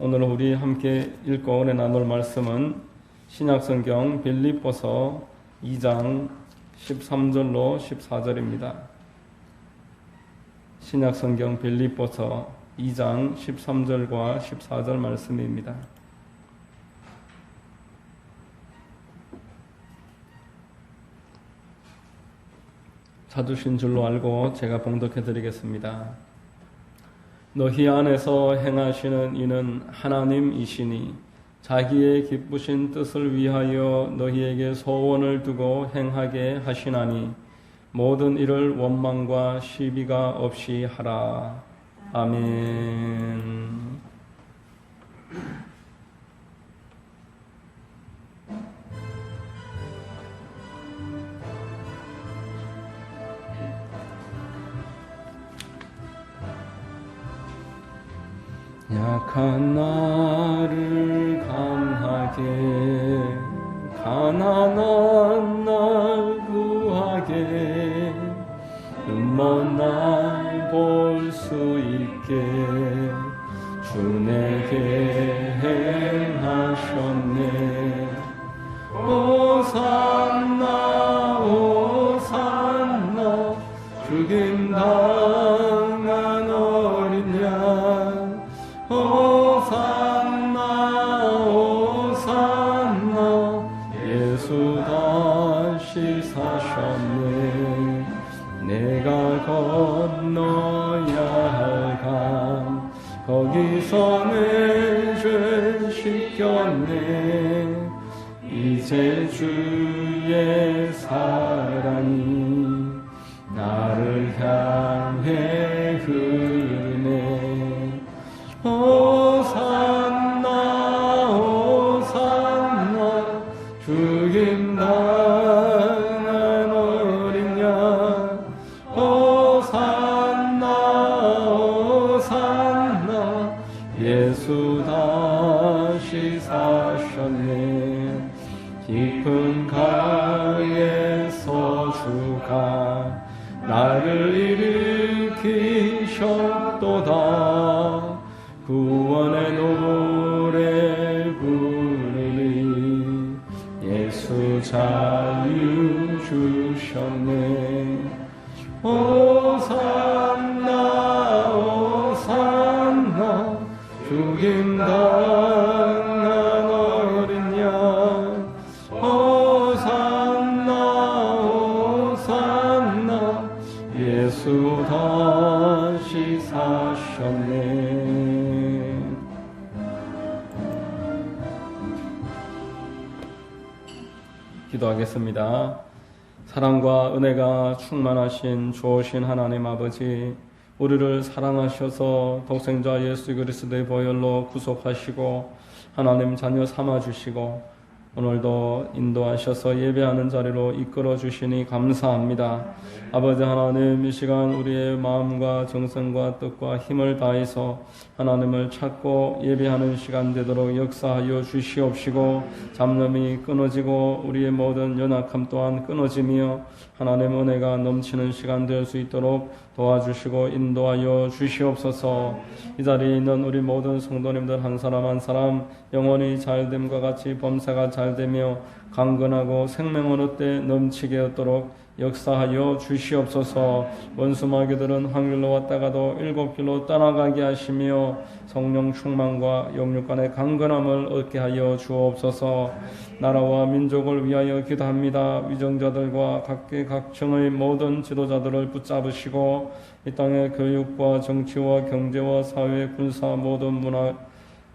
오늘 우리 함께 읽고 은혜 나눌 말씀은 신약성경 빌립보서 2장 13절로 14절입니다. 신약성경 빌립보서 2장 13절과 14절 말씀입니다. 찾으신 줄로 알고 제가 봉독해 드리겠습니다. 너희 안에서 행하시는 이는 하나님이시니 자기의 기쁘신 뜻을 위하여 너희에게 소원을 두고 행하게 하시나니 모든 일을 원망과 시비가 없이 하라. 아멘. 약한 나를 강하게 가난한 날 구하게 눈먼 날 볼 수 있게 주 내게 행하셨네. 호산나 호산나 죽임 당한 어린 양 호산나 호산나 예수 다시 사셨네. 내가 건너야 할 강 거기서 내 죄 씻겼네. 이제 주의 사랑이 나를 향해 흐르네. 호산나 호산나 죽임 당한 어린 양 호산나 호산나 예수 다시 사셨네. 깊은 강에서 주가 나를 일으키셨도다. 구원의 노래 부르리 예수 자유 주셨네. 호산나 호산나 죽임 당한 어린 양 호산나 호산나 예수 다시 사셨네. 기도하겠습니다. 사랑과 은혜가 충만하신 좋으신 하나님 아버지, 우리를 사랑하셔서 독생자 예수 그리스도의 보혈로 구속하시고 하나님 자녀 삼아주시고 오늘도 인도하셔서 예배하는 자리로 이끌어 주시니 감사합니다. 아버지 하나님, 이 시간 우리의 마음과 정성과 뜻과 힘을 다해서 하나님을 찾고 예배하는 시간 되도록 역사하여 주시옵시고 잡념이 끊어지고 우리의 모든 연약함 또한 끊어지며 하나님 은혜가 넘치는 시간 될 수 있도록 도와주시고 인도하여 주시옵소서. 이 자리에 있는 우리 모든 성도님들 한 사람 한 사람 영혼이 잘됨과 같이 범사가 잘되며 강건하고 생명은 얻되 넘치게 얻도록 역사하여 주시옵소서. 원수마귀들은 확률로 왔다가도 일곱 길로 떠나가게 하시며 성령 충만과 영육 간의 강건함을 얻게 하여 주옵소서. 나라와 민족을 위하여 기도합니다. 위정자들과 각계각층의 모든 지도자들을 붙잡으시고 이 땅의 교육과 정치와 경제와 사회, 군사 모든 문화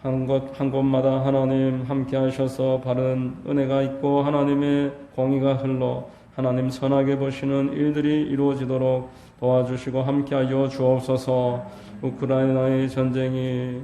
한 곳마다 하나님 함께 하셔서 바른 은혜가 있고 하나님의 공의가 흘러 하나님 선하게 보시는 일들이 이루어지도록 도와주시고 함께하여 주옵소서. 우크라이나의 전쟁이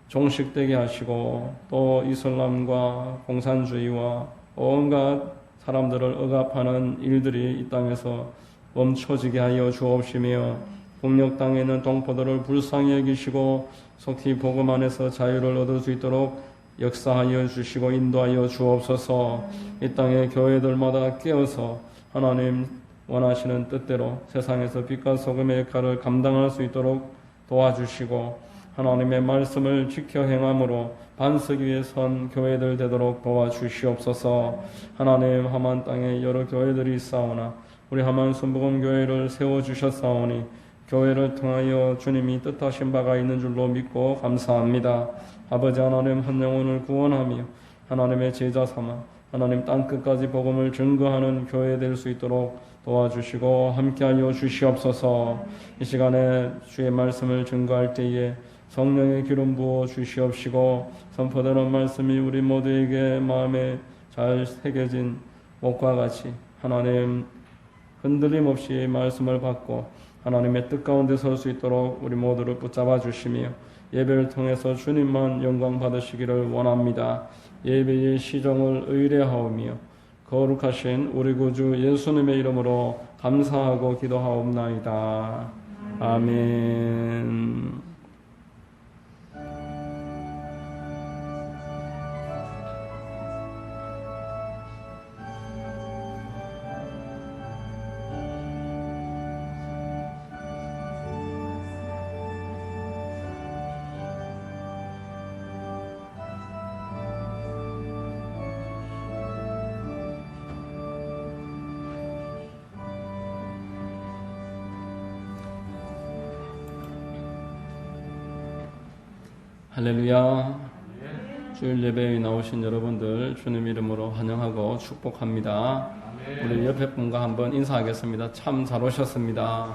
종식되게 하시고 또 이슬람과 공산주의와 온갖 사람들을 억압하는 일들이 이 땅에서 멈춰지게 하여 주옵시며 북녘 땅에 있는 동포들을 불쌍히 여기시고 속히 복음 안에서 자유를 얻을 수 있도록 역사하여 주시고 인도하여 주옵소서. 이 땅의 교회들마다 깨어서 하나님 원하시는 뜻대로 세상에서 빛과 소금의 역할을 감당할 수 있도록 도와주시고 하나님의 말씀을 지켜 행함으로 반석 위에 선 교회들 되도록 도와주시옵소서. 하나님, 하만 땅에 여러 교회들이 있사오나 우리 하만 순복음교회를 세워주셨사오니 교회를 통하여 주님이 뜻하신 바가 있는 줄로 믿고 감사합니다. 아버지 하나님, 한 영혼을 구원하며 하나님의 제자 삼아 하나님 땅끝까지 복음을 증거하는 교회 될 수 있도록 도와주시고 함께하여 주시옵소서. 이 시간에 주의 말씀을 증거할 때에 성령의 기름 부어 주시옵시고 선포되는 말씀이 우리 모두에게 마음에 잘 새겨진 목과 같이 하나님 흔들림 없이 말씀을 받고 하나님의 뜻 가운데 설 수 있도록 우리 모두를 붙잡아 주시며 예배를 통해서 주님만 영광 받으시기를 원합니다. 예배의 시정을 의뢰하오며 거룩하신 우리 구주 예수님의 이름으로 감사하고 기도하옵나이다. 아멘. 할렐루야. 주일 예배에 나오신 여러분들 주님 이름으로 환영하고 축복합니다. 우리 옆에 분과 한번 인사하겠습니다. 참 잘 오셨습니다.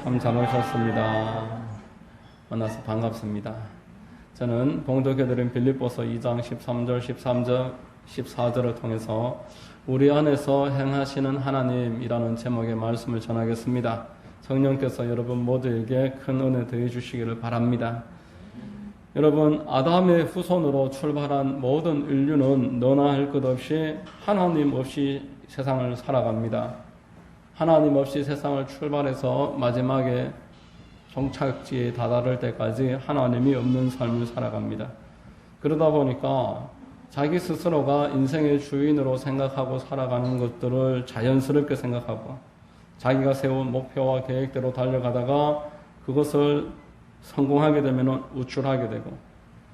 참 잘 오셨습니다. 만나서 반갑습니다. 저는 봉독해드린 빌립보서 2장 13절, 14절을 통해서 우리 안에서 행하시는 하나님이라는 제목의 말씀을 전하겠습니다. 성령께서 여러분 모두에게 큰 은혜 더해 주시기를 바랍니다. 여러분, 아담의 후손으로 출발한 모든 인류는 너나 할 것 없이 하나님 없이 세상을 살아갑니다. 하나님 없이 세상을 출발해서 마지막에 종착지에 다다를 때까지 하나님이 없는 삶을 살아갑니다. 그러다 보니까 자기 스스로가 인생의 주인으로 생각하고 살아가는 것들을 자연스럽게 생각하고 자기가 세운 목표와 계획대로 달려가다가 그것을 성공하게 되면 우쭐하게 되고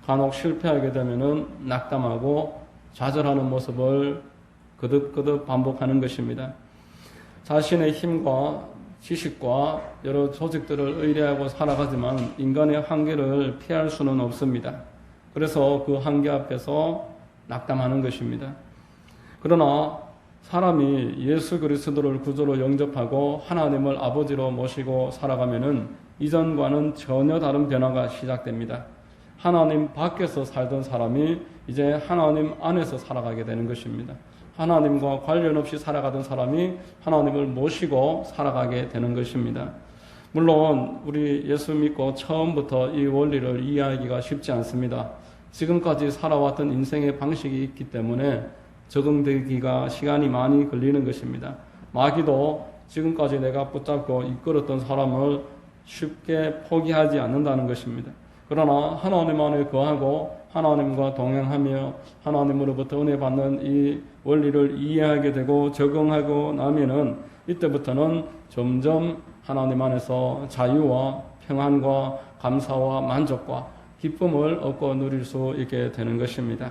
간혹 실패하게 되면 낙담하고 좌절하는 모습을 거듭거듭 반복하는 것입니다. 자신의 힘과 지식과 여러 조직들을 의뢰하고 살아가지만 인간의 한계를 피할 수는 없습니다. 그래서 그 한계 앞에서 낙담하는 것입니다. 그러나 사람이 예수 그리스도를 구주로 영접하고 하나님을 아버지로 모시고 살아가면은 이전과는 전혀 다른 변화가 시작됩니다. 하나님 밖에서 살던 사람이 이제 하나님 안에서 살아가게 되는 것입니다. 하나님과 관련 없이 살아가던 사람이 하나님을 모시고 살아가게 되는 것입니다. 물론 우리 예수 믿고 처음부터 이 원리를 이해하기가 쉽지 않습니다. 지금까지 살아왔던 인생의 방식이 있기 때문에 적응되기가 시간이 많이 걸리는 것입니다. 마귀도 지금까지 내가 붙잡고 이끌었던 사람을 쉽게 포기하지 않는다는 것입니다. 그러나 하나님 안에 거하고 하나님과 동행하며 하나님으로부터 은혜 받는 이 원리를 이해하게 되고 적응하고 나면은 이때부터는 점점 하나님 안에서 자유와 평안과 감사와 만족과 기쁨을 얻고 누릴 수 있게 되는 것입니다.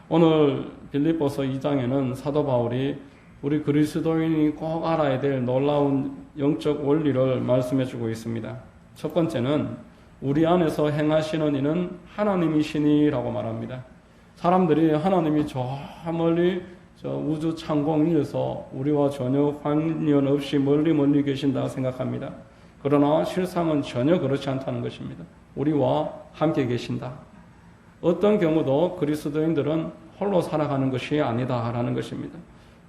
오늘 빌립보서 2장에는 사도 바울이 우리 그리스도인이 꼭 알아야 될 놀라운 영적 원리를 말씀해 주고 있습니다. 첫 번째는 우리 안에서 행하시는 이는 하나님이시니라고 말합니다. 사람들이 하나님이 저 멀리 저 우주 창공 위에서 우리와 전혀 관련 없이 멀리 계신다 생각합니다. 그러나 실상은 전혀 그렇지 않다는 것입니다. 우리와 함께 계신다. 어떤 경우도 그리스도인들은 홀로 살아가는 것이 아니다라는 것입니다.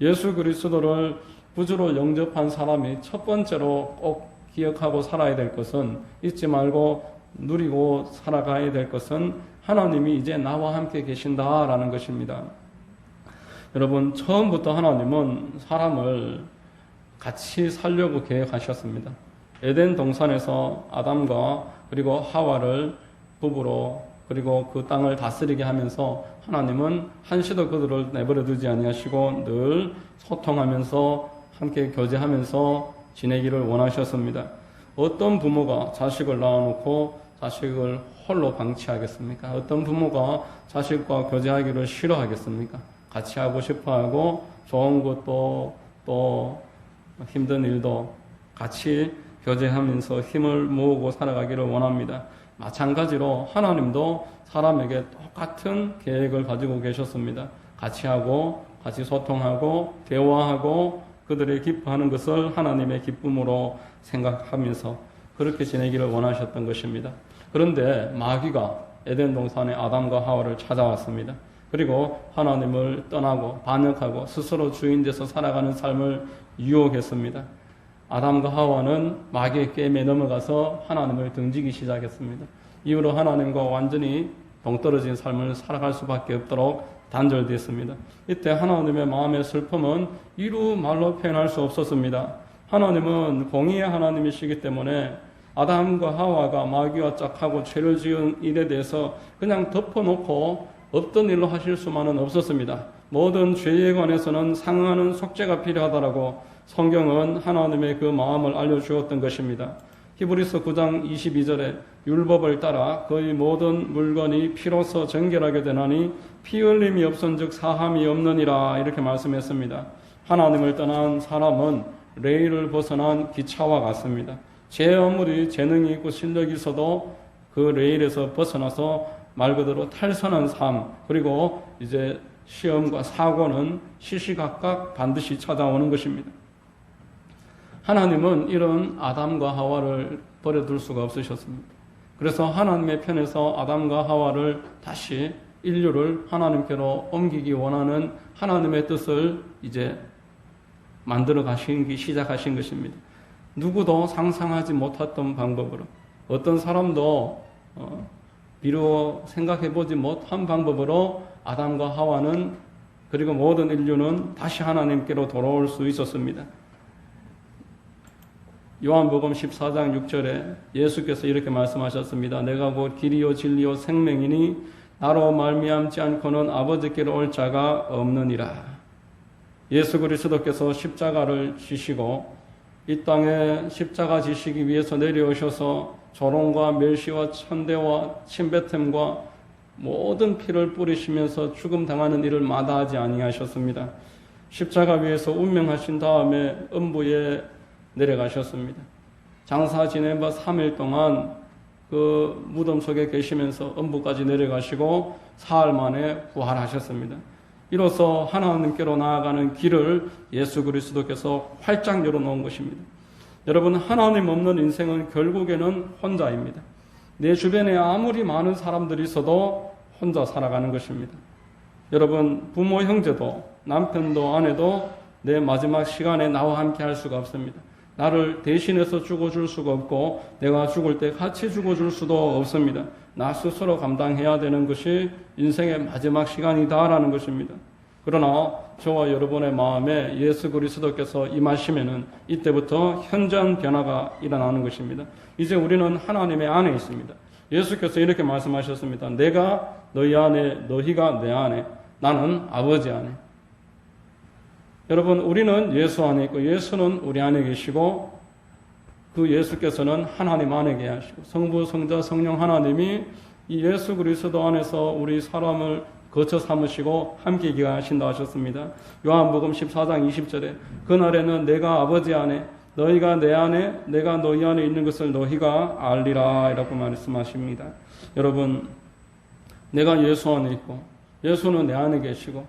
예수 그리스도를 구주로 영접한 사람이 첫 번째로 꼭 기억하고 살아야 될 것은, 잊지 말고 누리고 살아가야 될 것은 하나님이 이제 나와 함께 계신다라는 것입니다. 여러분, 처음부터 하나님은 사람을 같이 살려고 계획하셨습니다. 에덴 동산에서 아담과 그리고 하와를 부부로 그리고 그 땅을 다스리게 하면서 하나님은 한시도 그들을 내버려 두지 아니하시고 늘 소통하면서 함께 교제하면서 지내기를 원하셨습니다. 어떤 부모가 자식을 낳아놓고 자식을 홀로 방치하겠습니까? 어떤 부모가 자식과 교제하기를 싫어하겠습니까? 같이 하고 싶어하고 좋은 것도 또 힘든 일도 같이 교제하면서 힘을 모으고 살아가기를 원합니다. 마찬가지로 하나님도 사람에게 똑같은 계획을 가지고 계셨습니다. 같이 하고 같이 소통하고 대화하고 그들이 기뻐하는 것을 하나님의 기쁨으로 생각하면서 그렇게 지내기를 원하셨던 것입니다. 그런데 마귀가 에덴 동산에 아담과 하와를 찾아왔습니다. 그리고 하나님을 떠나고 반역하고 스스로 주인 돼서 살아가는 삶을 유혹했습니다. 아담과 하와는 마귀의 게임에 넘어가서 하나님을 등지기 시작했습니다. 이후로 하나님과 완전히 동떨어진 삶을 살아갈 수밖에 없도록 단절됐습니다. 이때 하나님의 마음의 슬픔은 이루 말로 표현할 수 없었습니다. 하나님은 공의의 하나님이시기 때문에 아담과 하와가 마귀와 짝하고 죄를 지은 일에 대해서 그냥 덮어놓고 없던 일로 하실 수만은 없었습니다. 모든 죄에 관해서는 상응하는 속죄가 필요하다라고 성경은 하나님의 그 마음을 알려주었던 것입니다. 히브리서 9장 22절에 율법을 따라 거의 모든 물건이 피로서 정결하게 되나니 피 흘림이 없은즉 사함이 없느니라 이렇게 말씀했습니다. 하나님을 떠난 사람은 레일을 벗어난 기차와 같습니다. 제 아무리 재능이 있고 실력이 있어도 그 레일에서 벗어나서 말 그대로 탈선한 삶, 그리고 이제 시험과 사고는 시시각각 반드시 찾아오는 것입니다. 하나님은 이런 아담과 하와를 버려둘 수가 없으셨습니다. 그래서 하나님의 편에서 아담과 하와를 다시 인류를 하나님께로 옮기기 원하는 하나님의 뜻을 이제 만들어 가시기 시작하신 것입니다. 누구도 상상하지 못했던 방법으로, 어떤 사람도 비록 생각해보지 못한 방법으로 아담과 하와는, 그리고 모든 인류는 다시 하나님께로 돌아올 수 있었습니다. 요한복음 14장 6절에 예수께서 이렇게 말씀하셨습니다. 내가 곧 길이요 진리요 생명이니 나로 말미암지 않고는 아버지께로 올 자가 없느니라. 예수 그리스도께서 십자가를 지시고 이 땅에 십자가 지시기 위해서 내려오셔서 조롱과 멸시와 천대와 침뱉음과 모든 피를 뿌리시면서 죽음 당하는 일을 마다하지 아니하셨습니다. 십자가 위에서 운명하신 다음에 음부에 내려가셨습니다. 장사 지낸 바 3일 동안 그 무덤 속에 계시면서 음부까지 내려가시고 사흘 만에 부활하셨습니다. 이로써 하나님께로 나아가는 길을 예수 그리스도께서 활짝 열어놓은 것입니다. 여러분, 하나님 없는 인생은 결국에는 혼자입니다. 내 주변에 아무리 많은 사람들이 있어도 혼자 살아가는 것입니다. 여러분, 부모, 형제도 남편도 아내도 내 마지막 시간에 나와 함께 할 수가 없습니다. 나를 대신해서 죽어줄 수가 없고 내가 죽을 때 같이 죽어줄 수도 없습니다. 나 스스로 감당해야 되는 것이 인생의 마지막 시간이다라는 것입니다. 그러나 저와 여러분의 마음에 예수 그리스도께서 임하시면은 이때부터 현저한 변화가 일어나는 것입니다. 이제 우리는 하나님의 안에 있습니다. 예수께서 이렇게 말씀하셨습니다. 내가 너희 안에, 너희가 내 안에, 나는 아버지 안에. 여러분, 우리는 예수 안에 있고 예수는 우리 안에 계시고 그 예수께서는 하나님 안에 계시고 성부, 성자, 성령 하나님이 이 예수 그리스도 안에서 우리 사람을 거처 삼으시고 함께 기하신다 하셨습니다. 요한복음 14장 20절에 그날에는 내가 아버지 안에 너희가 내 안에 내가 너희 안에 있는 것을 너희가 알리라 이라고 말씀하십니다. 여러분, 내가 예수 안에 있고 예수는 내 안에 계시고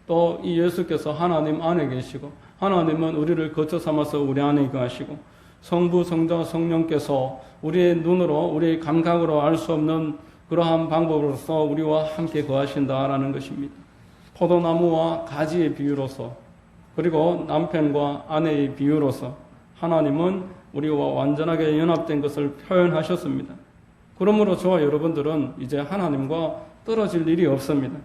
또 이 예수께서 하나님 안에 계시고 하나님은 우리를 거처 삼아서 우리 안에 거하시고 성부, 성자, 성령께서 우리의 눈으로 우리의 감각으로 알 수 없는 그러한 방법으로서 우리와 함께 거하신다라는 것입니다. 포도나무와 가지의 비유로서 그리고 남편과 아내의 비유로서 하나님은 우리와 완전하게 연합된 것을 표현하셨습니다. 그러므로 저와 여러분들은 이제 하나님과 떨어질 일이 없습니다.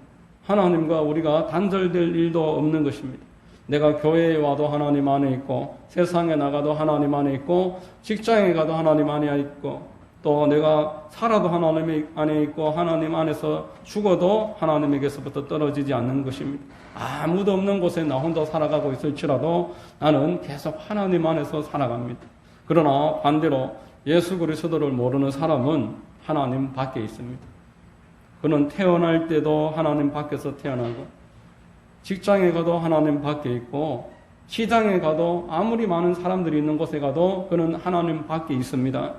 하나님과 우리가 단절될 일도 없는 것입니다. 내가 교회에 와도 하나님 안에 있고 세상에 나가도 하나님 안에 있고 직장에 가도 하나님 안에 있고 또 내가 살아도 하나님 안에 있고 하나님 안에서 죽어도 하나님에게서부터 떨어지지 않는 것입니다. 아무도 없는 곳에 나 혼자 살아가고 있을지라도 나는 계속 하나님 안에서 살아갑니다. 그러나 반대로 예수 그리스도를 모르는 사람은 하나님 밖에 있습니다. 그는 태어날 때도 하나님 밖에서 태어나고 직장에 가도 하나님 밖에 있고 시장에 가도 아무리 많은 사람들이 있는 곳에 가도 그는 하나님 밖에 있습니다.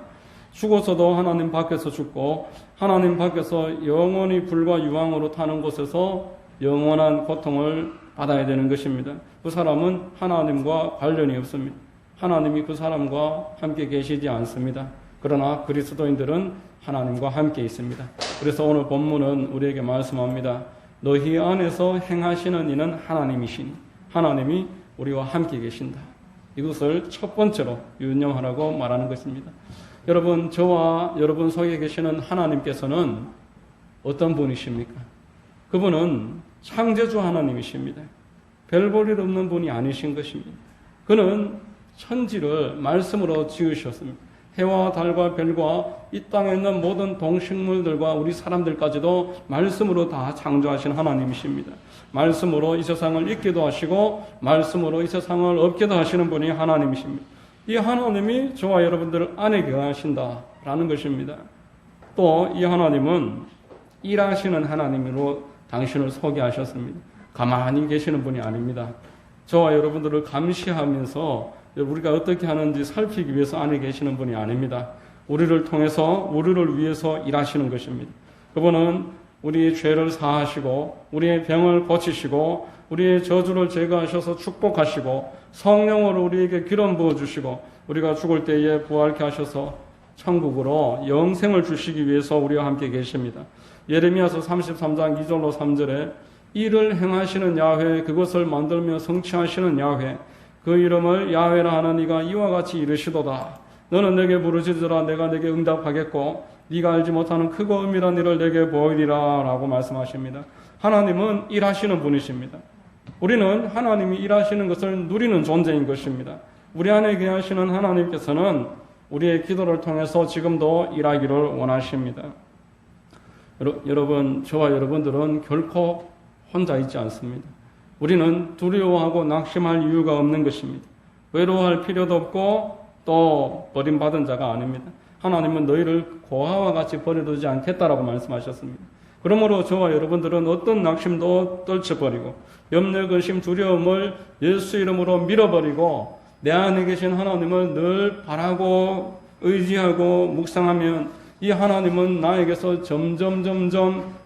죽어서도 하나님 밖에서 죽고 하나님 밖에서 영원히 불과 유황으로 타는 곳에서 영원한 고통을 받아야 되는 것입니다. 그 사람은 하나님과 관련이 없습니다. 하나님이 그 사람과 함께 계시지 않습니다. 그러나 그리스도인들은 하나님과 함께 있습니다. 그래서 오늘 본문은 우리에게 말씀합니다. 너희 안에서 행하시는 이는 하나님이시니 하나님이 우리와 함께 계신다. 이것을 첫 번째로 유념하라고 말하는 것입니다. 여러분, 저와 여러분 속에 계시는 하나님께서는 어떤 분이십니까? 그분은 창조주 하나님이십니다. 별 볼 일 없는 분이 아니신 것입니다. 그는 천지를 말씀으로 지으셨습니다. 해와 달과 별과 이 땅에 있는 모든 동식물들과 우리 사람들까지도 말씀으로 다 창조하신 하나님이십니다. 말씀으로 이 세상을 있기도 하시고 말씀으로 이 세상을 없기도 하시는 분이 하나님이십니다. 이 하나님이 저와 여러분들 안에 계신다라는 것입니다. 또 이 하나님은 일하시는 하나님으로 당신을 소개하셨습니다. 가만히 계시는 분이 아닙니다. 저와 여러분들을 감시하면서 우리가 어떻게 하는지 살피기 위해서 안에 계시는 분이 아닙니다. 우리를 통해서 우리를 위해서 일하시는 것입니다. 그분은 우리의 죄를 사하시고 우리의 병을 고치시고 우리의 저주를 제거하셔서 축복하시고 성령으로 우리에게 기름 부어주시고 우리가 죽을 때에 부활케 하셔서 천국으로 영생을 주시기 위해서 우리와 함께 계십니다. 예레미야서 33장 2절로 3절에 일을 행하시는 야훼, 그것을 만들며 성취하시는 야훼, 그 이름을 야훼라 하는 이가 이와 같이 이르시도다. 너는 내게 부르짖으라. 내가 내게 응답하겠고 네가 알지 못하는 크고 은밀한 일을 내게 보이리라 라고 말씀하십니다. 하나님은 일하시는 분이십니다. 우리는 하나님이 일하시는 것을 누리는 존재인 것입니다. 우리 안에 계시는 하나님께서는 우리의 기도를 통해서 지금도 일하기를 원하십니다. 여러분, 저와 여러분들은 결코 혼자 있지 않습니다. 우리는 두려워하고 낙심할 이유가 없는 것입니다. 외로워할 필요도 없고 또 버림받은 자가 아닙니다. 하나님은 너희를 고아와 같이 버려두지 않겠다라고 말씀하셨습니다. 그러므로 저와 여러분들은 어떤 낙심도 떨쳐버리고 염려, 근심, 두려움을 예수 이름으로 밀어버리고 내 안에 계신 하나님을 늘 바라고 의지하고 묵상하면 이 하나님은 나에게서 점점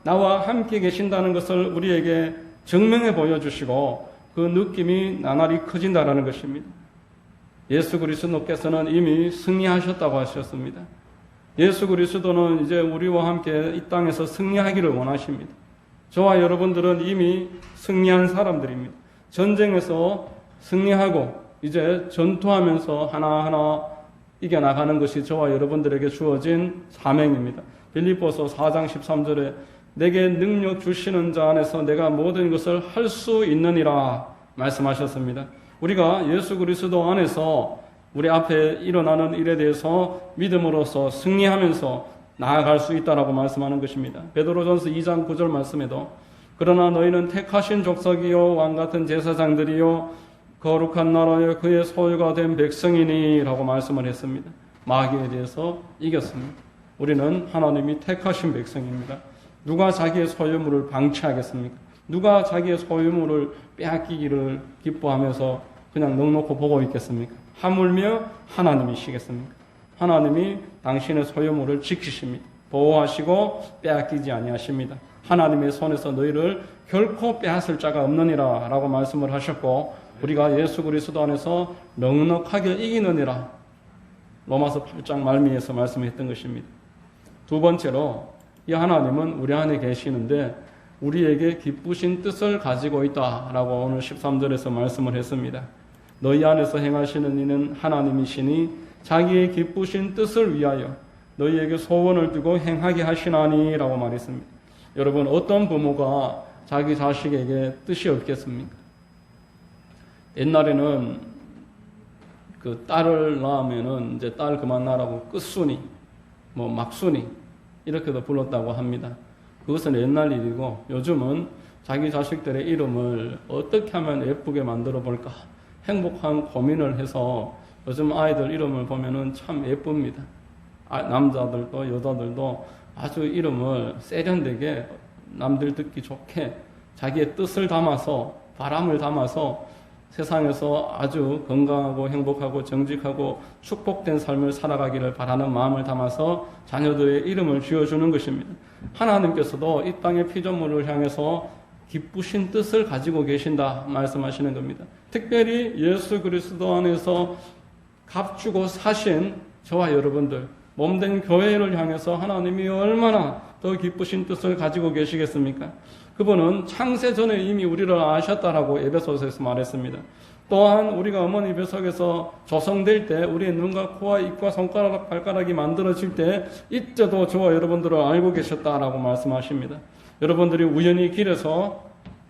나와 함께 계신다는 것을 우리에게 증명해 보여주시고 그 느낌이 나날이 커진다라는 것입니다. 예수 그리스도께서는 이미 승리하셨다고 하셨습니다. 예수 그리스도는 이제 우리와 함께 이 땅에서 승리하기를 원하십니다. 저와 여러분들은 이미 승리한 사람들입니다. 전쟁에서 승리하고 이제 전투하면서 하나하나 이겨나가는 것이 저와 여러분들에게 주어진 사명입니다. 빌립보서 4장 13절에 내게 능력 주시는 자 안에서 내가 모든 것을 할 수 있느니라 말씀하셨습니다. 우리가 예수 그리스도 안에서 우리 앞에 일어나는 일에 대해서 믿음으로써 승리하면서 나아갈 수 있다라고 말씀하는 것입니다. 베드로전서 2장 9절 말씀에도 그러나 너희는 택하신 족속이요 왕같은 제사장들이요 거룩한 나라에 그의 소유가 된 백성이니 라고 말씀을 했습니다. 마귀에 대해서 이겼습니다. 우리는 하나님이 택하신 백성입니다. 누가 자기의 소유물을 방치하겠습니까? 누가 자기의 소유물을 빼앗기기를 기뻐하면서 그냥 넉넉히 보고 있겠습니까? 하물며 하나님이시겠습니까? 하나님이 당신의 소유물을 지키십니다. 보호하시고 빼앗기지 아니하십니다. 하나님의 손에서 너희를 결코 빼앗을 자가 없느니라 라고 말씀을 하셨고 우리가 예수 그리스도 안에서 넉넉하게 이기느니라 로마서 8장 말미에서 말씀했던 것입니다. 두 번째로 이 하나님은 우리 안에 계시는데 우리에게 기쁘신 뜻을 가지고 있다라고 오늘 13절에서 말씀을 했습니다. 너희 안에서 행하시는 이는 하나님이시니 자기의 기쁘신 뜻을 위하여 너희에게 소원을 두고 행하게 하시나니 라고 말했습니다. 여러분, 어떤 부모가 자기 자식에게 뜻이 없겠습니까? 옛날에는 그 딸을 낳으면은 이제 딸 그만 낳으라고 끝순이, 막순이 이렇게도 불렀다고 합니다. 그것은 옛날 일이고 요즘은 자기 자식들의 이름을 어떻게 하면 예쁘게 만들어 볼까 행복한 고민을 해서 요즘 아이들 이름을 보면은 참 예쁩니다. 남자들도 여자들도 아주 이름을 세련되게 남들 듣기 좋게 자기의 뜻을 담아서 바람을 담아서 세상에서 아주 건강하고 행복하고 정직하고 축복된 삶을 살아가기를 바라는 마음을 담아서 자녀들의 이름을 지어주는 것입니다. 하나님께서도 이 땅의 피조물을 향해서 기쁘신 뜻을 가지고 계신다 말씀하시는 겁니다. 특별히 예수 그리스도 안에서 값주고 사신 저와 여러분들 몸된 교회를 향해서 하나님이 얼마나 더 기쁘신 뜻을 가지고 계시겠습니까? 그분은 창세 전에 이미 우리를 아셨다라고 에베소서에서 말했습니다. 또한 우리가 어머니 뱃속에서 조성될 때 우리의 눈과 코와 입과 손가락 발가락이 만들어질 때 이때도 저와 여러분들을 알고 계셨다라고 말씀하십니다. 여러분들이 우연히 길에서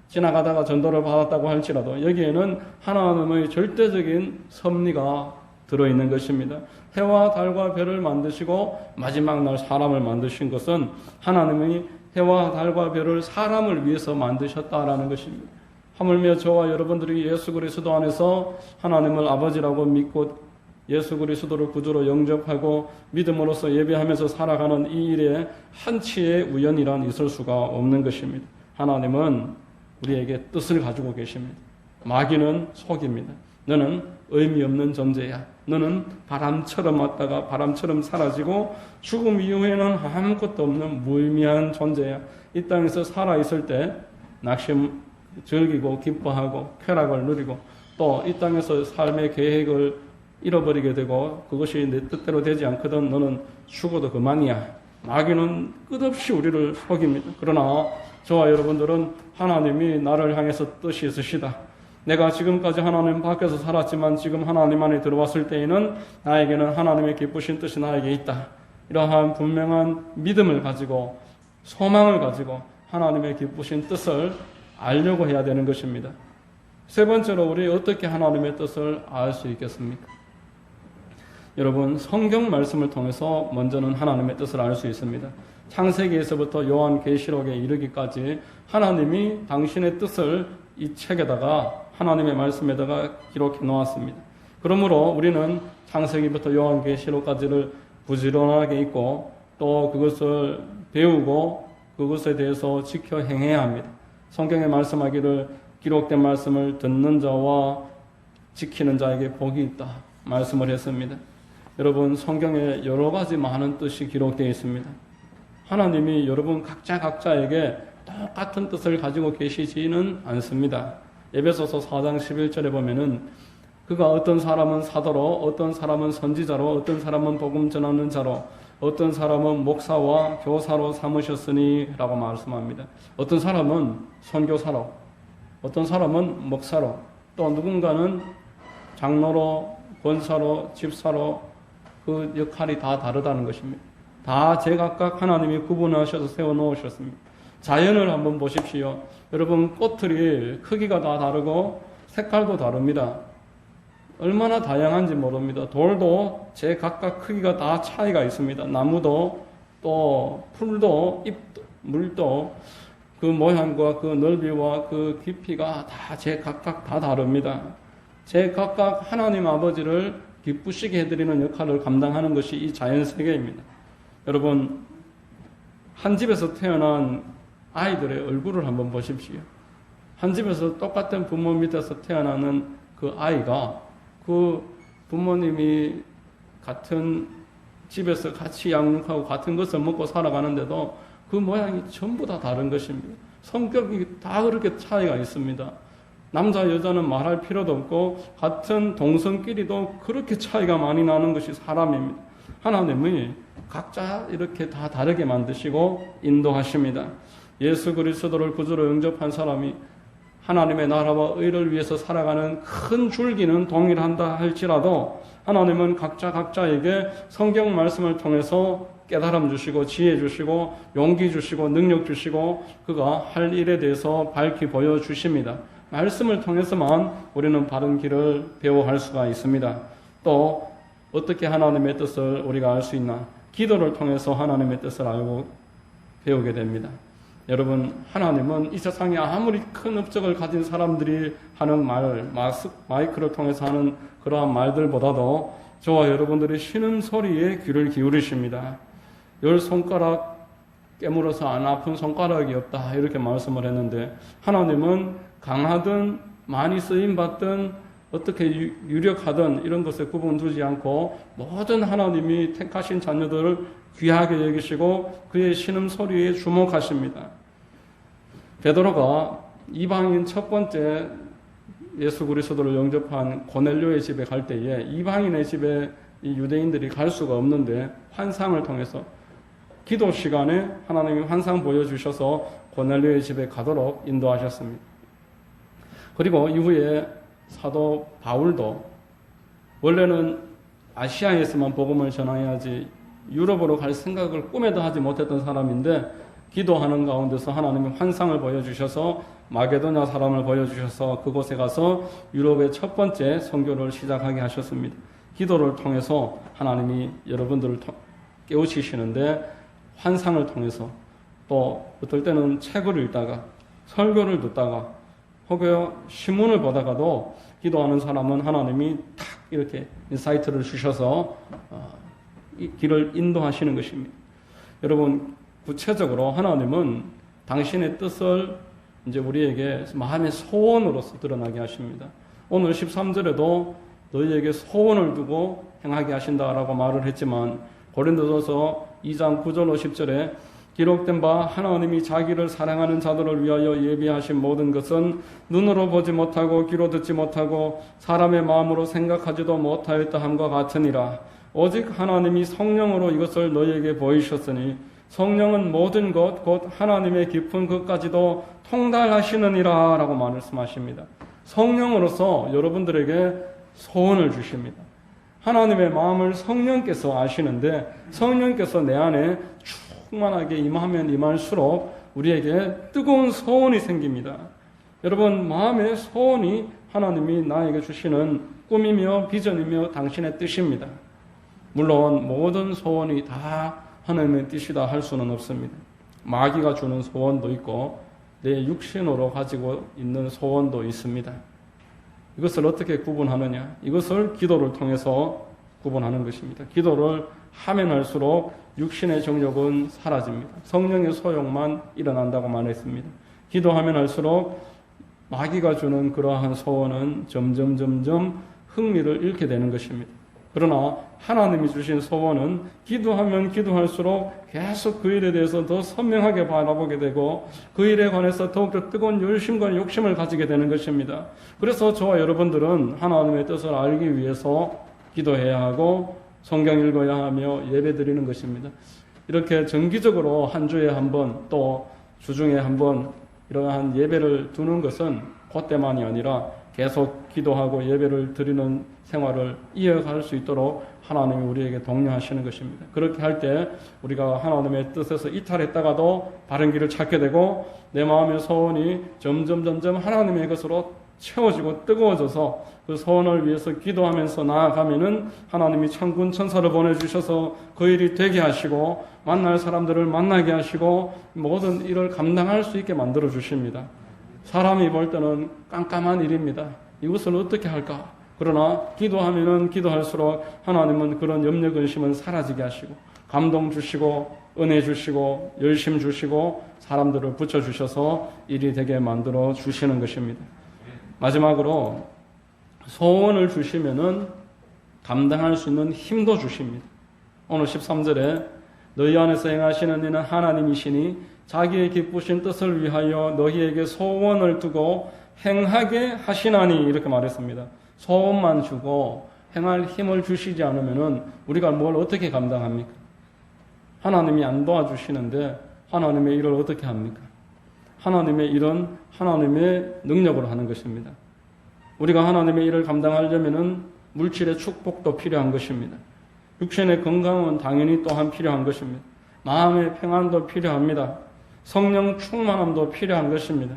지나가다가 전도를 받았다고 할지라도 여기에는 하나님의 절대적인 섭리가 들어있는 것입니다. 해와 달과 별을 만드시고 마지막 날 사람을 만드신 것은 하나님이 해와 달과 별을 사람을 위해서 만드셨다라는 것입니다. 하물며 저와 여러분들이 예수 그리스도 안에서 하나님을 아버지라고 믿고 예수 그리스도를 구주로 영접하고 믿음으로써 예배하면서 살아가는 이 일에 한치의 우연이란 있을 수가 없는 것입니다. 하나님은 우리에게 뜻을 가지고 계십니다. 마귀는 속입니다. 너는 의미 없는 존재야. 너는 바람처럼 왔다가 바람처럼 사라지고 죽음 이후에는 아무것도 없는 무의미한 존재야. 이 땅에서 살아있을 때 낙심 즐기고 기뻐하고 쾌락을 누리고 또 이 땅에서 삶의 계획을 잃어버리게 되고 그것이 내 뜻대로 되지 않거든 너는 죽어도 그만이야. 마귀는 끝없이 우리를 속입니다. 그러나 저와 여러분들은 하나님이 나를 향해서 뜻이 있으시다. 내가 지금까지 하나님 밖에서 살았지만 지금 하나님 안에 들어왔을 때에는 나에게는 하나님의 기쁘신 뜻이 나에게 있다. 이러한 분명한 믿음을 가지고 소망을 가지고 하나님의 기쁘신 뜻을 알려고 해야 되는 것입니다. 세 번째로 우리 어떻게 하나님의 뜻을 알 수 있겠습니까? 여러분 성경 말씀을 통해서 먼저는 하나님의 뜻을 알 수 있습니다. 창세기에서부터 요한계시록에 이르기까지 하나님이 당신의 뜻을 이 책에다가 하나님의 말씀에다가 기록해 놓았습니다. 그러므로 우리는 창세기부터 요한계시록까지를 부지런하게 읽고 또 그것을 배우고 그것에 대해서 지켜 행해야 합니다. 성경에 말씀하기를 기록된 말씀을 듣는 자와 지키는 자에게 복이 있다 말씀을 했습니다. 여러분 성경에 여러 가지 많은 뜻이 기록되어 있습니다. 하나님이 여러분 각자에게 똑같은 뜻을 가지고 계시지는 않습니다. 에베소서 4장 11절에 보면은 그가 어떤 사람은 사도로 어떤 사람은 선지자로 어떤 사람은 복음 전하는 자로 어떤 사람은 목사와 교사로 삼으셨으니 라고 말씀합니다. 어떤 사람은 선교사로 어떤 사람은 목사로 또 누군가는 장로로 권사로 집사로 그 역할이 다 다르다는 것입니다. 다 제각각 하나님이 구분하셔서 세워놓으셨습니다. 자연을 한번 보십시오. 여러분 꽃들이 크기가 다 다르고 색깔도 다릅니다. 얼마나 다양한지 모릅니다. 돌도 제각각 크기가 다 차이가 있습니다. 나무도 또 풀도 잎도 물도 그 모양과 그 넓이와 그 깊이가 다 제각각 다 다릅니다. 제각각 하나님 아버지를 기쁘시게 해드리는 역할을 감당하는 것이 이 자연세계입니다. 여러분 한 집에서 태어난 아이들의 얼굴을 한번 보십시오. 한 집에서 똑같은 부모 밑에서 태어나는 그 아이가 그 부모님이 같은 집에서 같이 양육하고 같은 것을 먹고 살아가는데도 그 모양이 전부 다 다른 것입니다. 성격이 다 그렇게 차이가 있습니다. 남자 여자는 말할 필요도 없고 같은 동성끼리도 그렇게 차이가 많이 나는 것이 사람입니다. 하나님이 각자 이렇게 다 다르게 만드시고 인도하십니다. 예수 그리스도를 구주로 영접한 사람이 하나님의 나라와 의를 위해서 살아가는 큰 줄기는 동일한다 할지라도 하나님은 각자에게 성경 말씀을 통해서 깨달음 주시고 지혜 주시고 용기 주시고 능력 주시고 그가 할 일에 대해서 밝히 보여주십니다. 말씀을 통해서만 우리는 바른 길을 배워할 수가 있습니다. 또 어떻게 하나님의 뜻을 우리가 알 수 있나? 기도를 통해서 하나님의 뜻을 알고 배우게 됩니다. 여러분 하나님은 이 세상에 아무리 큰 업적을 가진 사람들이 하는 말, 마이크를 통해서 하는 그러한 말들보다도 저와 여러분들의 신음소리에 귀를 기울이십니다. 10손가락 깨물어서 안 아픈 손가락이 없다 이렇게 말씀을 했는데, 하나님은 강하든 많이 쓰임받든 어떻게 유력하든 이런 것에 구분 두지 않고 모든 하나님이 택하신 자녀들을 귀하게 여기시고 그의 신음소리에 주목하십니다. 베드로가 이방인 첫 번째 예수 그리스도를 영접한 고넬료의 집에 갈 때에 이방인의 집에 이 유대인들이 갈 수가 없는데 환상을 통해서 기도 시간에 하나님이 환상 보여주셔서 고넬료의 집에 가도록 인도하셨습니다. 그리고 이후에 사도 바울도 원래는 아시아에서만 복음을 전해야지 유럽으로 갈 생각을 꿈에도 하지 못했던 사람인데, 기도하는 가운데서 하나님이 환상을 보여주셔서 마게도냐 사람을 보여주셔서 그곳에 가서 유럽의 첫 번째 선교를 시작하게 하셨습니다. 기도를 통해서 하나님이 여러분들을 깨우치시는데, 환상을 통해서 또 어떨 때는 책을 읽다가 설교를 듣다가 혹여 신문을 보다가도 기도하는 사람은 하나님이 탁 이렇게 인사이트를 주셔서 이 길을 인도하시는 것입니다. 여러분, 구체적으로 하나님은 당신의 뜻을 이제 우리에게 마음의 소원으로서 드러나게 하십니다. 오늘 13절에도 너희에게 소원을 두고 행하게 하신다라고 말을 했지만, 고린도전서 2장 9절 50절에 기록된 바 하나님이 자기를 사랑하는 자들을 위하여 예비하신 모든 것은 눈으로 보지 못하고 귀로 듣지 못하고 사람의 마음으로 생각하지도 못하였다 함과 같으니라. 오직 하나님이 성령으로 이것을 너희에게 보이셨으니 성령은 모든 것 곧 하나님의 깊은 것까지도 통달하시느니라 라고 말씀하십니다. 성령으로서 여러분들에게 소원을 주십니다. 하나님의 마음을 성령께서 아시는데, 성령께서 내 안에 충만하게 임하면 임할수록 우리에게 뜨거운 소원이 생깁니다. 여러분, 마음의 소원이 하나님이 나에게 주시는 꿈이며 비전이며 당신의 뜻입니다. 물론 모든 소원이 다 하나님의 뜻이다 할 수는 없습니다. 마귀가 주는 소원도 있고 내 육신으로 가지고 있는 소원도 있습니다. 이것을 어떻게 구분하느냐? 이것을 기도를 통해서 구분하는 것입니다. 기도를 하면 할수록 육신의 정욕은 사라집니다. 성령의 소욕만 일어난다고 말했습니다. 기도하면 할수록 마귀가 주는 그러한 소원은 점점 흥미를 잃게 되는 것입니다. 그러나 하나님이 주신 소원은 기도하면 기도할수록 계속 그 일에 대해서 더 선명하게 바라보게 되고 그 일에 관해서 더욱더 뜨거운 열심과 욕심을 가지게 되는 것입니다. 그래서 저와 여러분들은 하나님의 뜻을 알기 위해서 기도해야 하고 성경 읽어야 하며 예배 드리는 것입니다. 이렇게 정기적으로 한 주에 한 번 또 주중에 한 번 이러한 예배를 두는 것은 그때만이 아니라 계속 기도하고 예배를 드리는 생활을 이어갈 수 있도록 하나님이 우리에게 독려하시는 것입니다. 그렇게 할 때 우리가 하나님의 뜻에서 이탈했다가도 바른 길을 찾게 되고 내 마음의 소원이 점점 하나님의 것으로 채워지고 뜨거워져서 그 소원을 위해서 기도하면서 나아가면은 하나님이 천군 천사를 보내주셔서 그 일이 되게 하시고 만날 사람들을 만나게 하시고 모든 일을 감당할 수 있게 만들어 주십니다. 사람이 볼 때는 깜깜한 일입니다. 이것을 어떻게 할까? 그러나 기도하면은 기도할수록 하나님은 그런 염려 근심은 사라지게 하시고 감동 주시고 은혜 주시고 열심 주시고 사람들을 붙여주셔서 일이 되게 만들어 주시는 것입니다. 마지막으로 소원을 주시면은 감당할 수 있는 힘도 주십니다. 오늘 13절에 너희 안에서 행하시는 이는 하나님이시니 자기의 기쁘신 뜻을 위하여 너희에게 소원을 두고 행하게 하시나니 이렇게 말했습니다. 소원만 주고 행할 힘을 주시지 않으면은 우리가 뭘 어떻게 감당합니까? 하나님이 안 도와주시는데 하나님의 일을 어떻게 합니까? 하나님의 일은 하나님의 능력으로 하는 것입니다. 우리가 하나님의 일을 감당하려면은 물질의 축복도 필요한 것입니다. 육신의 건강은 당연히 또한 필요한 것입니다. 마음의 평안도 필요합니다. 성령 충만함도 필요한 것입니다.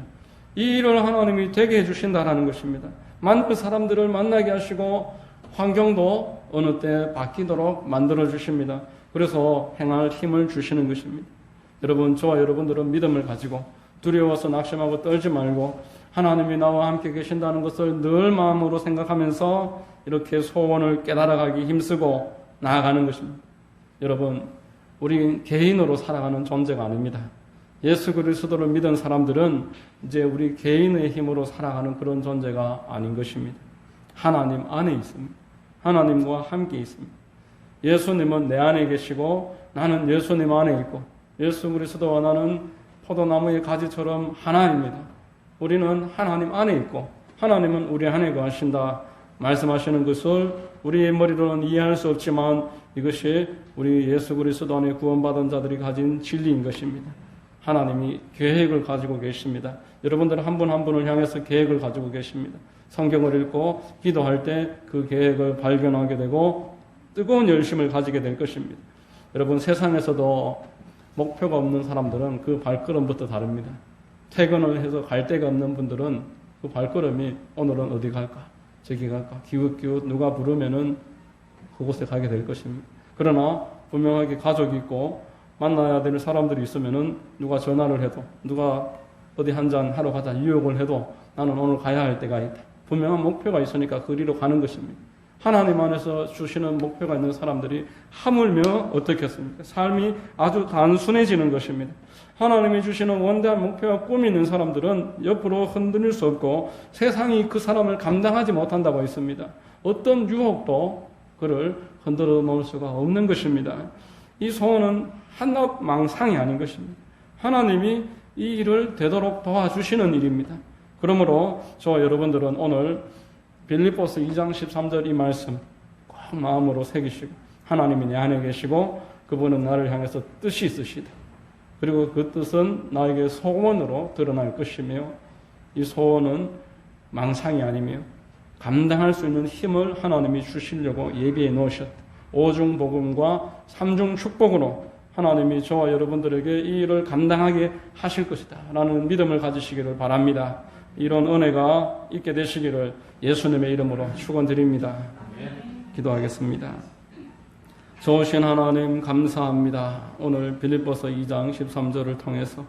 이 일을 하나님이 되게 해주신다라는 것입니다. 많은 사람들을 만나게 하시고 환경도 어느 때 바뀌도록 만들어 주십니다. 그래서 행할 힘을 주시는 것입니다. 여러분, 저와 여러분들은 믿음을 가지고 두려워서 낙심하고 떨지 말고 하나님이 나와 함께 계신다는 것을 늘 마음으로 생각하면서 이렇게 소원을 깨달아가기 힘쓰고 나아가는 것입니다. 여러분, 우리 개인으로 살아가는 존재가 아닙니다. 예수 그리스도를 믿은 사람들은 이제 우리 개인의 힘으로 살아가는 그런 존재가 아닌 것입니다. 하나님 안에 있습니다. 하나님과 함께 있습니다. 예수님은 내 안에 계시고 나는 예수님 안에 있고 예수 그리스도와 나는 포도나무의 가지처럼 하나입니다. 우리는 하나님 안에 있고 하나님은 우리 안에 거하신다 말씀하시는 것을 우리의 머리로는 이해할 수 없지만 이것이 우리 예수 그리스도 안에 구원받은 자들이 가진 진리인 것입니다. 하나님이 계획을 가지고 계십니다. 여러분들은 한 분 한 분을 향해서 계획을 가지고 계십니다. 성경을 읽고 기도할 때 그 계획을 발견하게 되고 뜨거운 열심을 가지게 될 것입니다. 여러분, 세상에서도 목표가 없는 사람들은 그 발걸음부터 다릅니다. 퇴근을 해서 갈 데가 없는 분들은 그 발걸음이 오늘은 어디 갈까? 저기 갈까? 기웃기웃 누가 부르면은 그곳에 가게 될 것입니다. 그러나 분명하게 가족이 있고 만나야 될 사람들이 있으면은 누가 전화를 해도 누가 어디 한잔 하러 가자 유혹을 해도 나는 오늘 가야 할 때가 있다. 분명한 목표가 있으니까 그리로 가는 것입니다. 하나님 안에서 주시는 목표가 있는 사람들이 하물며 어떻겠습니까? 삶이 아주 단순해지는 것입니다. 하나님이 주시는 원대한 목표와 꿈이 있는 사람들은 옆으로 흔들릴 수 없고 세상이 그 사람을 감당하지 못한다고 했습니다. 어떤 유혹도 그를 흔들어 놓을 수가 없는 것입니다. 이 소원은 한낱 망상이 아닌 것입니다. 하나님이 이 일을 되도록 도와주시는 일입니다. 그러므로 저와 여러분들은 오늘 빌립보서 2장 13절 이 말씀 꼭 마음으로 새기시고 하나님이 내 안에 계시고 그분은 나를 향해서 뜻이 있으시다. 그리고 그 뜻은 나에게 소원으로 드러날 것이며 이 소원은 망상이 아니며 감당할 수 있는 힘을 하나님이 주시려고 예비해 놓으셨다. 오중 복음과 삼중 축복으로 하나님이 저와 여러분들에게 이 일을 감당하게 하실 것이다 라는 믿음을 가지시기를 바랍니다. 이런 은혜가 있게 되시기를 예수님의 이름으로 축원드립니다. 기도하겠습니다. 좋으신 하나님 감사합니다. 오늘 빌립보서 2장 13절을 통해서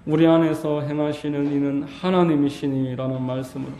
우리 안에서 행하시는 이는 하나님이시니라는 말씀으로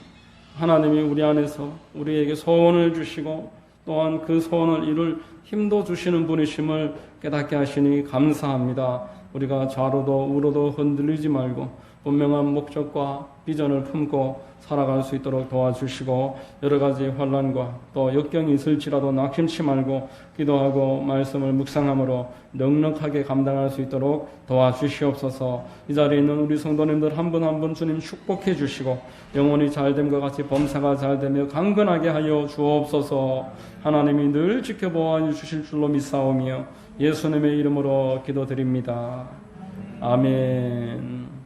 하나님이 우리 안에서 우리에게 소원을 주시고 또한 그 소원을 이룰 힘도 주시는 분이심을 깨닫게 하시니 감사합니다. 우리가 좌로도 우로도 흔들리지 말고 분명한 목적과 비전을 품고 살아갈 수 있도록 도와주시고 여러 가지 환난과 또 역경이 있을지라도 낙심치 말고 기도하고 말씀을 묵상함으로 넉넉하게 감당할 수 있도록 도와주시옵소서. 이 자리에 있는 우리 성도님들 한 분 한 분 주님 축복해 주시고 영혼이 잘됨과 같이 범사가 잘되며 강건하게 하여 주옵소서. 하나님이 늘 지켜보아 주실 줄로 믿사오며 예수님의 이름으로 기도드립니다. 아멘.